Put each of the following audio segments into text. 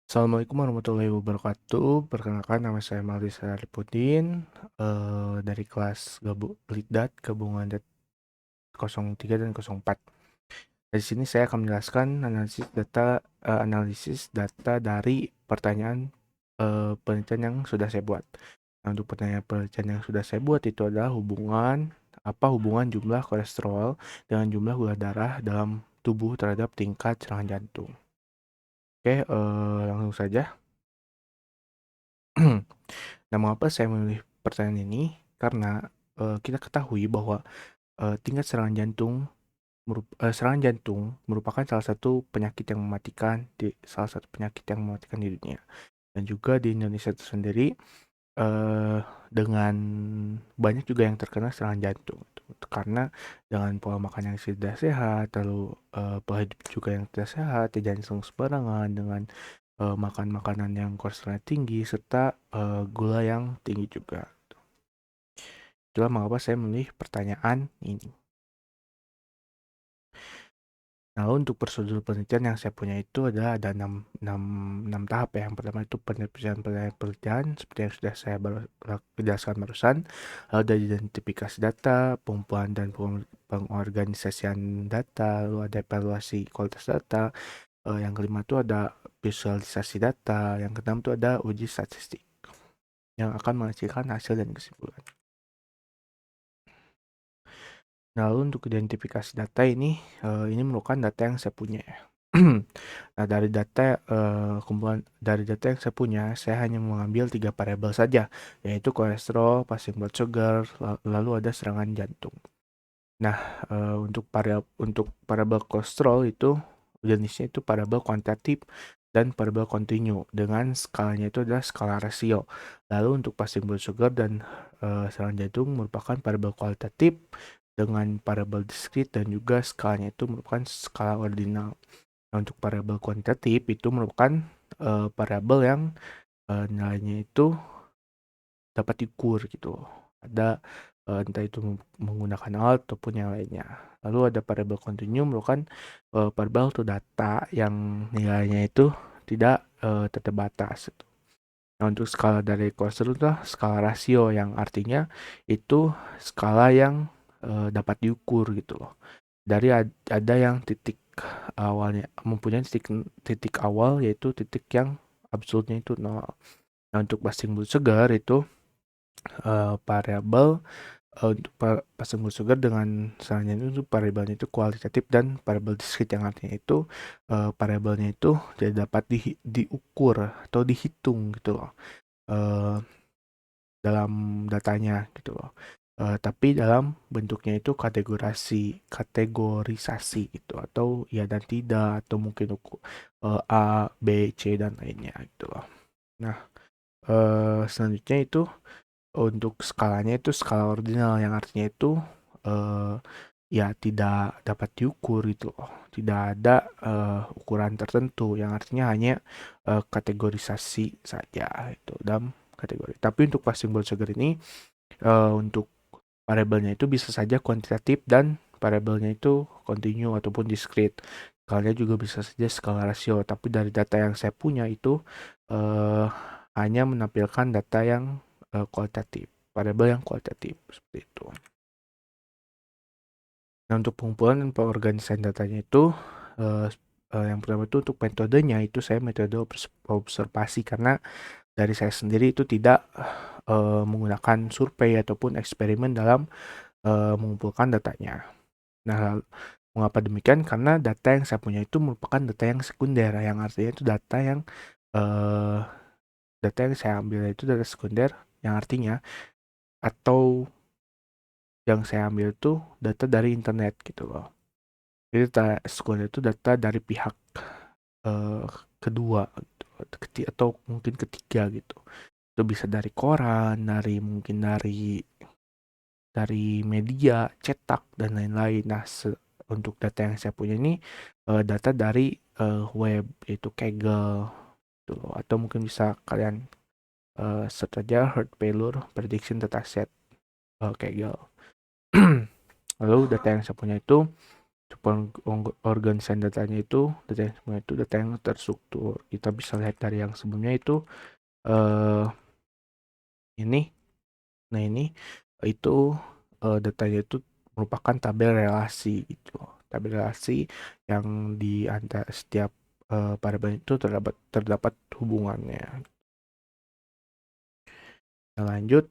Assalamualaikum warahmatullahi wabarakatuh. Perkenalkan nama saya Maldi Saripudin dari kelas Litdat Gabungan 03 dan 04. Di sini saya akan menjelaskan analisis data dari pertanyaan penelitian yang sudah saya buat. Nah, untuk pertanyaan penelitian yang sudah saya buat itu adalah hubungan jumlah kolesterol dengan jumlah gula darah dalam tubuh terhadap tingkat serangan jantung. Oke, langsung saja. Nah, mengapa saya memilih pertanyaan ini? Karena kita ketahui bahwa serangan jantung merupakan salah satu penyakit yang mematikan di dunia. Dan juga di Indonesia itu sendiri dengan banyak juga yang terkena serangan jantung. Karena dengan pola makan yang tidak sehat, lalu pola hidup juga yang tidak sehat, tidak jangan sembarangan dengan makan makanan yang kolesterolnya tinggi serta gula yang tinggi juga. Itulah mengapa saya memilih pertanyaan ini. Nah, untuk prosedur penelitian yang saya punya itu ada 6 tahap ya. Yang pertama itu penelitian seperti yang sudah saya jelaskan barusan. Lalu ada identifikasi data, pengumpulan dan pengorganisasian data, lalu ada evaluasi kualitas data. Yang kelima itu ada visualisasi data, yang keenam itu ada uji statistik yang akan menghasilkan hasil dan kesimpulan. Nah, lalu untuk identifikasi data ini merupakan data yang saya punya ya. Nah, dari data yang saya punya, saya hanya mengambil 3 variabel saja, yaitu kolesterol, fasting blood sugar, lalu ada serangan jantung. Nah, untuk variabel kolesterol itu jenisnya itu variabel kuantitatif dan variabel kontinu dengan skalanya itu adalah skala rasio. Lalu untuk fasting blood sugar dan serangan jantung merupakan variabel kualitatif dengan variabel diskrit dan juga skalanya itu merupakan skala ordinal. Nah, untuk variabel kuantitatif itu merupakan variabel yang nilainya itu dapat diukur gitu. Ada entah itu menggunakan alat ataupun yang lainnya. Lalu ada variabel kontinu merupakan variabel atau data yang nilainya itu tidak terbatas. Gitu. Nah, untuk skala dari kolesterol itu skala rasio yang artinya itu skala yang dapat diukur gitu loh. Dari ada yang titik awalnya mempunyai titik awal yaitu titik yang absolutnya itu 0. Nah, untuk fasting blood sugar itu variabel untuk fasting blood sugar dengan selanjutnya itu variabelnya itu kualitatif dan variabel diskrit yang artinya itu variabelnya itu tidak dapat diukur atau dihitung gitu loh dalam datanya gitu loh. Tapi dalam bentuknya itu kategorisasi gitu atau ya dan tidak atau mungkin A, B, C dan lainnya gitu loh. Nah, selanjutnya itu untuk skalanya itu skala ordinal yang artinya itu ya tidak dapat diukur gitu loh. Tidak ada ukuran tertentu yang artinya hanya kategorisasi saja itu dalam kategori. Tapi untuk fasting blood sugar ini untuk variabelnya itu bisa saja kuantitatif dan variabelnya itu kontinu ataupun diskrit. Skalanya juga bisa saja skala rasio, tapi dari data yang saya punya itu hanya menampilkan data yang kualitatif, variabel yang kualitatif seperti itu. Nah, untuk pengumpulan dan pengorganisasian datanya itu yang pertama itu untuk metodenya itu saya metode observasi karena dari saya sendiri itu tidak menggunakan survei ataupun eksperimen dalam mengumpulkan datanya. Nah, mengapa demikian? Karena data yang saya punya itu merupakan data yang sekunder, yang artinya itu eh, data yang saya ambil itu data sekunder, yang artinya atau yang saya ambil itu data dari internet gitu loh. Jadi data sekunder itu data dari pihak eh, kedua gitu, atau mungkin ketiga gitu. Itu bisa dari koran, mungkin dari media cetak dan lain-lain. Nah, untuk data yang saya punya ini data dari web yaitu Kaggle gitu loh. Atau mungkin bisa kalian search aja herd failure prediction dataset Kaggle. Lalu data yang saya punya itu Pengorganisan datanya itu, data yang sebelumnya itu data yang terstruktur. Kita bisa lihat dari yang sebelumnya itu eh, ini. Nah ini itu datanya itu merupakan tabel relasi gitu. Tabel relasi yang di antara setiap variabel itu terdapat hubungannya. Nah, lanjut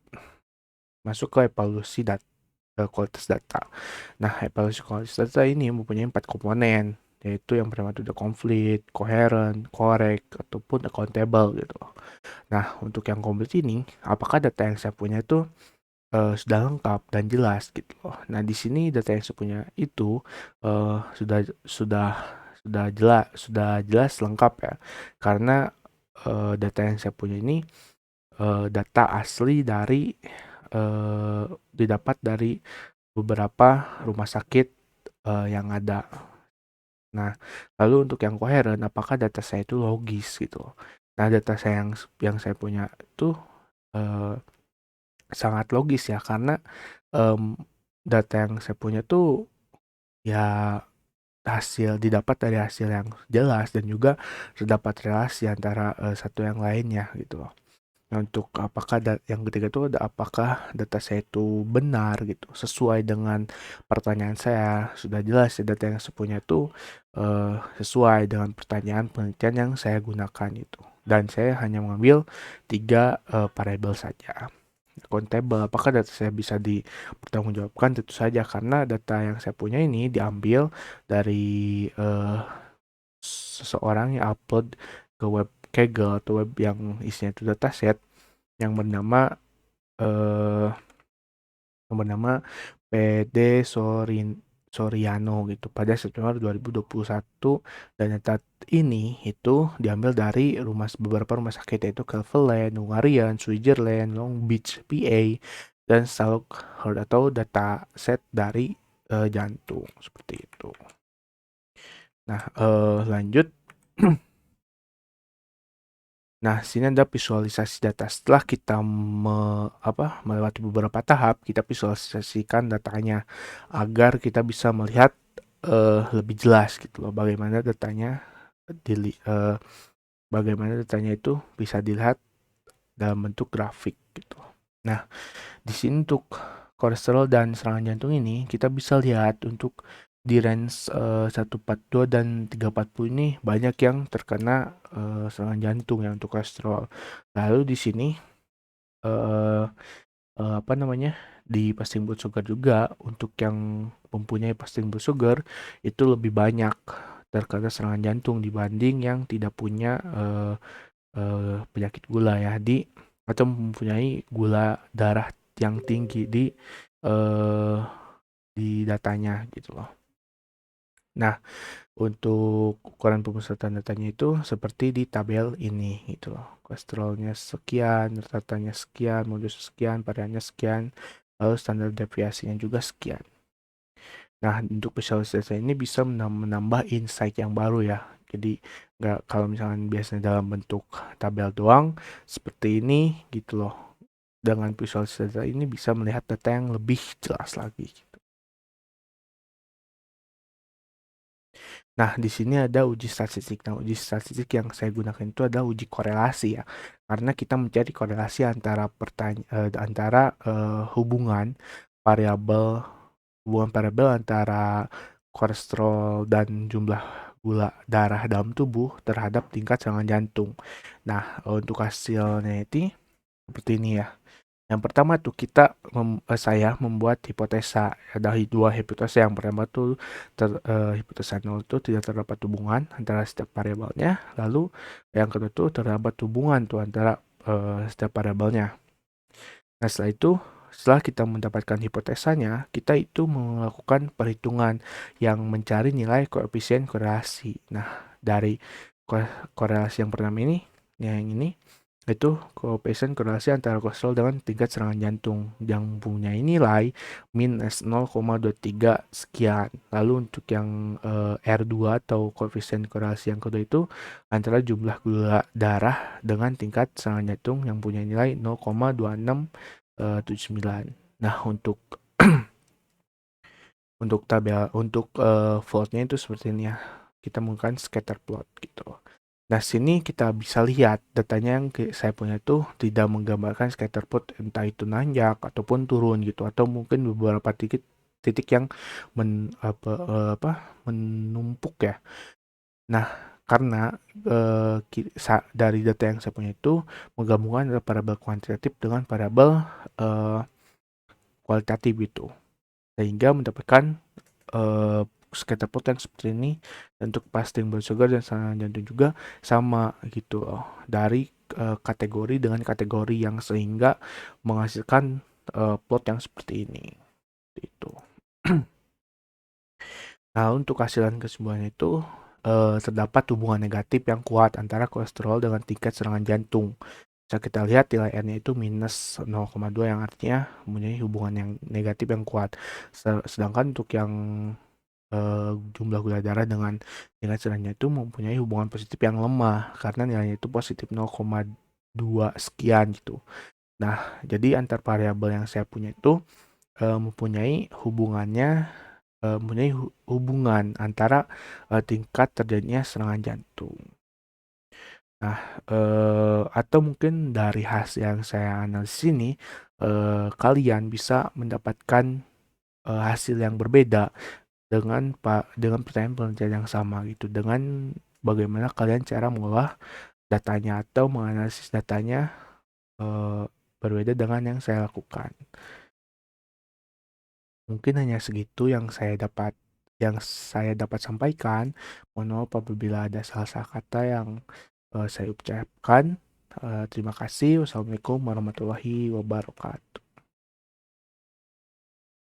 masuk ke evaluasi kualitas data. Nah, evaluasi kualitas data ini mempunyai 4 komponen, yaitu yang pertama itu ada konflik, coherent, correct, ataupun accountable gitu. Nah, untuk yang komplit ini, apakah data yang saya punya itu sudah lengkap dan jelas gitu loh. Nah, di sini data yang saya punya itu sudah jelas lengkap ya. Karena data yang saya punya ini data asli dari didapat dari beberapa rumah sakit yang ada. Nah, lalu untuk yang koheren, apakah data saya itu logis gitu loh. Nah, data saya yang saya punya itu eh, sangat logis ya, karena em, data yang saya punya tuh ya didapat dari hasil yang jelas dan juga terdapat relasi antara satu yang lainnya gitu loh. Nah, untuk apakah yang ketiga itu ada apakah data saya itu benar gitu, sesuai dengan pertanyaan saya. Sudah jelas ya data yang saya punya itu sesuai dengan pertanyaan penelitian yang saya gunakan itu. Dan saya hanya mengambil 3 variabel saja. Countable, apakah data saya bisa dipertanggungjawabkan? Tentu saja, karena data yang saya punya ini diambil dari seseorang yang upload ke web Kaggle atau web yang isinya itu dataset yang bernama eh, PD Soriano gitu pada September 2021, dan data ini itu diambil dari beberapa rumah sakit, yaitu Cleveland, Hungarian, Switzerland, Long Beach, PA, dan Saluk Heart atau data set dari jantung seperti itu. Nah, lanjut. Nah, sini ada visualisasi data. Setelah kita melewati beberapa tahap, kita visualisasikan datanya agar kita bisa melihat lebih jelas gitu loh, eh, bagaimana datanya itu bisa dilihat dalam bentuk grafik gitu. Nah, di sini untuk kolesterol dan serangan jantung ini kita bisa lihat untuk di range 142 dan 340 ini banyak yang terkena serangan jantung ya untuk kolesterol. Lalu di sini eh, apa namanya, di fasting blood sugar juga, untuk yang mempunyai fasting blood sugar itu lebih banyak terkena serangan jantung dibanding yang tidak punya penyakit gula ya, atau mempunyai gula darah yang tinggi eh, di datanya gitu loh. Nah, untuk ukuran pemusatan datanya itu seperti di tabel ini gitu loh. Kolesterolnya sekian, rata-ratanya sekian, modus sekian, variannya sekian, lalu standar deviasinya juga sekian. Nah, untuk visualisasi ini bisa menambah insight yang baru ya. Jadi nggak, kalau misalkan biasanya dalam bentuk tabel doang seperti ini gitu loh. Dengan visualisasi data ini bisa melihat data yang lebih jelas lagi. Nah, di sini ada uji statistik. Nah, uji statistik yang saya gunakan itu adalah uji korelasi ya. Karena kita mencari korelasi antara variabel hubungan variabel antara kolesterol dan jumlah gula darah dalam tubuh terhadap tingkat serangan jantung. Nah, untuk hasilnya itu seperti ini ya. Yang pertama tuh saya membuat hipotesa. Ada dua hipotesa. Yang pertama tuh hipotesa 0 itu tidak terdapat hubungan antara setiap variabelnya. Lalu yang kedua tuh terdapat hubungan tuh antara setiap variabelnya. Nah, setelah kita mendapatkan hipotesanya, kita itu melakukan perhitungan yang mencari nilai koefisien korelasi. Nah, dari korelasi yang pertama ini, yang ini, itu koefisien korelasi antara kolesterol dengan tingkat serangan jantung yang punya nilai minus 0,23 sekian. Lalu untuk yang R2 atau koefisien korelasi yang kedua itu antara jumlah gula darah dengan tingkat serangan jantung yang punya nilai 0,2679. Nah, untuk Untuk fault-nya itu seperti ini ya. Kita menggunakan scatter plot gitu. Nah, sini kita bisa lihat datanya yang saya punya itu tidak menggambarkan scatter plot, entah itu nanjak ataupun turun gitu, atau mungkin beberapa titik titik yang menumpuk ya. Nah, karena dari data yang saya punya itu menggabungkan antara variabel kuantitatif dengan variabel eh, kualitatif itu, sehingga mendapatkan eh, scatter plot yang seperti ini. Untuk fasting blood sugar dan serangan jantung juga sama gitu loh, dari kategori dengan kategori yang sehingga menghasilkan plot yang seperti ini itu. Nah, untuk hasilan kesimpulan itu terdapat hubungan negatif yang kuat antara kolesterol dengan tingkat serangan jantung. Bisa kita lihat nilai N-nya itu minus 0,2 yang artinya mempunyai hubungan yang negatif yang kuat. Sedangkan untuk yang jumlah gula darah dengan tingkat serangan itu mempunyai hubungan positif yang lemah karena nilainya itu positif 0,2 sekian gitu. Nah, jadi antar variabel yang saya punya itu mempunyai hubungan antara tingkat terjadinya serangan jantung. Nah, atau mungkin dari hasil yang saya analisis ini, kalian bisa mendapatkan hasil yang berbeda dengan pertanyaan penelitian yang sama gitu, dengan bagaimana kalian cara mengolah datanya atau menganalisis datanya berbeda dengan yang saya lakukan. Mungkin hanya segitu yang saya dapat sampaikan. Mohon maaf apabila ada salah-salah kata yang saya ucapkan. Terima kasih. Wassalamualaikum warahmatullahi wabarakatuh.